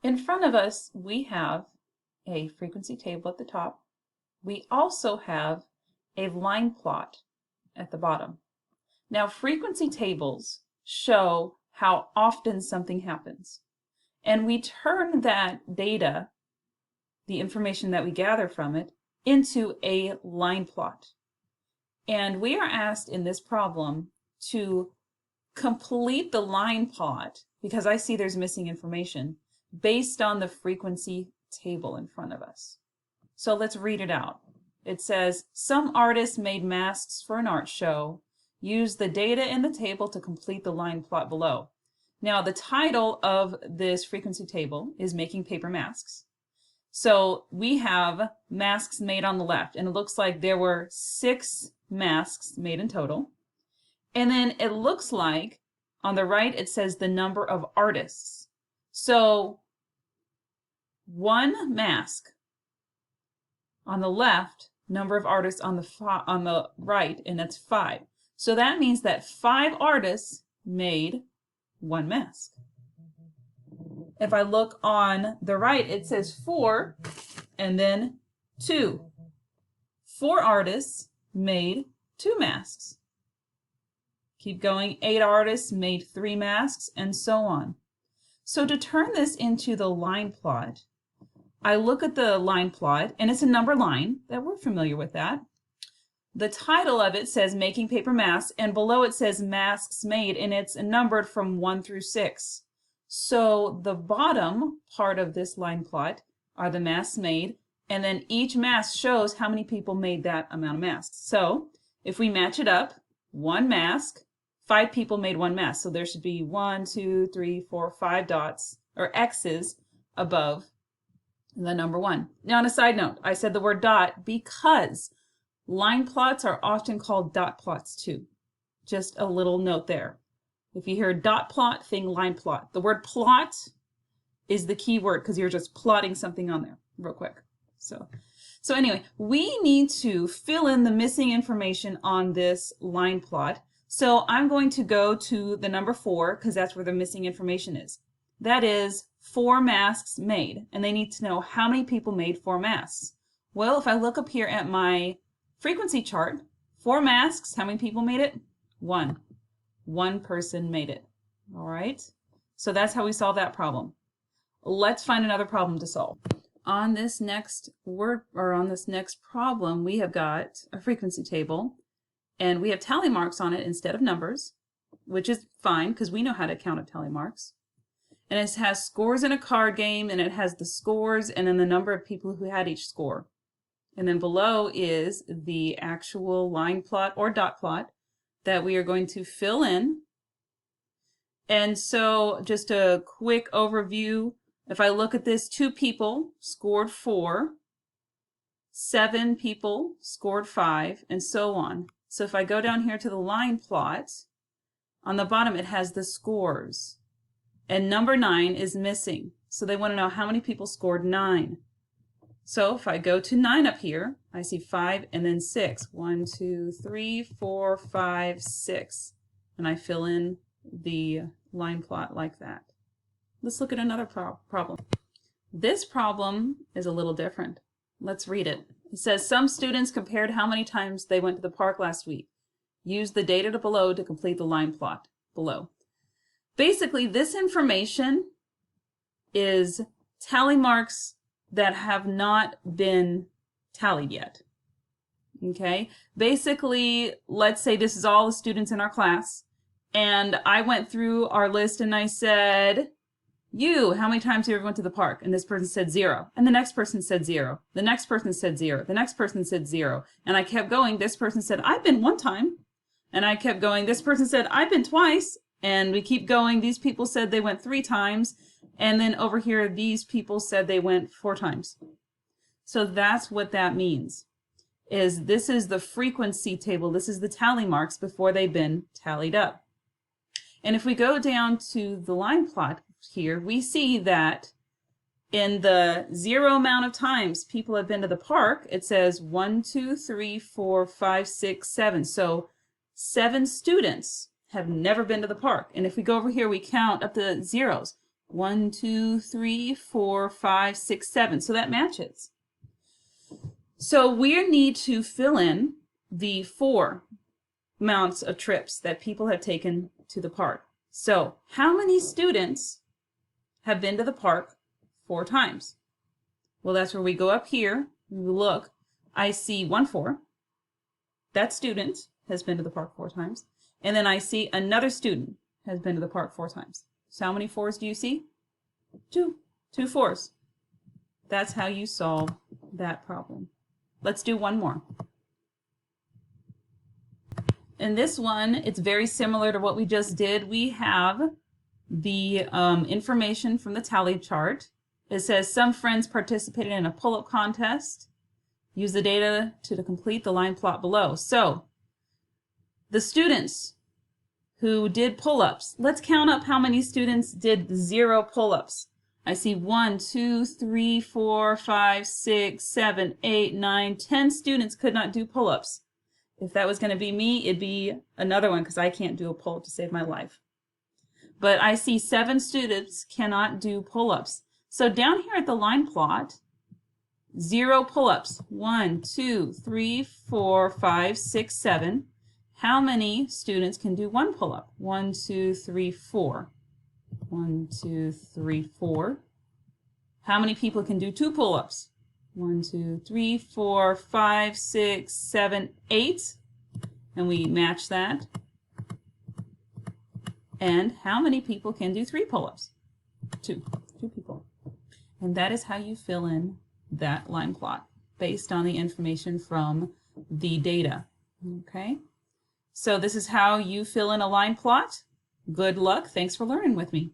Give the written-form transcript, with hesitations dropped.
In front of us, we have a frequency table at the top. We also have a line plot at the bottom. Now, frequency tables show how often something happens. And we turn that data, the information that we gather from it, into a line plot. And we are asked in this problem to complete the line plot, because I see there's missing information, based on the frequency table in front of us. So let's read it out. It says, some artists made masks for an art show. Use the data in the table to complete the line plot below. Now, the title of this frequency table is Making Paper Masks. So we have masks made on the left, and it looks like there were 6 masks made in total. And then it looks like on the right, it says the number of artists. So 1 mask on the left, number of artists on the right, and that's 5. So that means that 5 artists made 1 mask. If I look on the right, it says 4 and then 2. 4 artists made 2 masks. Keep going, 8 artists made 3 masks, and so on. So to turn this into the line plot, I look at the line plot, and it's a number line, that we're familiar with that. The title of it says Making Paper Masks, and below it says Masks Made, and it's numbered from 1 through 6. So the bottom part of this line plot are the masks made, and then each mask shows how many people made that amount of masks. So if we match it up, 1 mask, 5 people made 1 mask. So there should be 1, 2, 3, 4, 5 dots or X's above the number 1. Now, on a side note, I said the word dot because line plots are often called dot plots too. Just a little note there. If you hear dot plot, think line plot. The word plot is the key word because you're just plotting something on there real quick. So anyway, we need to fill in the missing information on this line plot. So I'm going to go to the number 4 because that's where the missing information is. That is 4 masks made, and they need to know how many people made 4 masks. Well, if I look up here at my frequency chart, 4 masks, how many people made it? 1. 1 person made it. All right, so that's how we solve that problem. Let's find another problem to solve. On this next problem, we have got a frequency table, and we have tally marks on it instead of numbers, which is fine because we know how to count at tally marks. And it has scores in a card game, and it has the scores and then the number of people who had each score. And then below is the actual line plot or dot plot that we are going to fill in. And so just a quick overview. If I look at this, 2 people scored 4, 7 people scored 5, and so on. So if I go down here to the line plot, on the bottom it has the scores. And number 9 is missing. So they want to know how many people scored 9. So if I go to 9 up here, I see 5 and then 6. 1, 2, 3, 4, 5, 6. And I fill in the line plot like that. Let's look at another problem. This problem is a little different. Let's read it. It says, some students compared how many times they went to the park last week. Use the data below to complete the line plot below. Basically, this information is tally marks that have not been tallied yet. Okay? Basically, let's say this is all the students in our class, and I went through our list and I said, how many times have you ever went to the park? And this person said 0. And the next person said 0. The next person said 0. The next person said 0. And I kept going. This person said, I've been 1 time. And I kept going. This person said, I've been twice. And we keep going. These people said they went 3 times. And then over here, these people said they went 4 times. So that's what that means. This is the frequency table. This is the tally marks before they've been tallied up. And if we go down to the line plot here, we see that in the 0 amount of times people have been to the park, it says 1, 2, 3, 4, 5, 6, 7. So 7 students have never been to the park. And if we go over here, we count up the zeros. 1, 2, 3, 4, 5, 6, 7. So that matches. So we need to fill in the 4 amounts of trips that people have taken to the park. So how many students have been to the park 4 times? Well, that's where we go up here. We look. I see 1 4. That student has been to the park 4 times. And then I see another student has been to the park 4 times. So how many 4s do you see? 2. 2 4s. That's how you solve that problem. Let's do one more. In this one, it's very similar to what we just did. We have the information from the tally chart. It says some friends participated in a pull-up contest. Use the data to complete the line plot below. So the students who did pull-ups, let's count up how many students did 0 pull-ups. I see 1, 2, 3, 4, 5, 6, 7, 8, 9, 10 students could not do pull-ups. If that was going to be me, it'd be another one because I can't do a pull-up to save my life. But I see 7 students cannot do pull-ups. So down here at the line plot, 0 pull-ups. 1, 2, 3, 4, 5, 6, 7. How many students can do 1 pull-up? 1, 2, 3, 4. 1, 2, 3, 4. How many people can do 2 pull-ups? 1, 2, 3, 4, 5, 6, 7, 8. And we match that. And how many people can do 3 pull-ups? 2 people. And that is how you fill in that line plot based on the information from the data. Okay? So this is how you fill in a line plot. Good luck. Thanks for learning with me.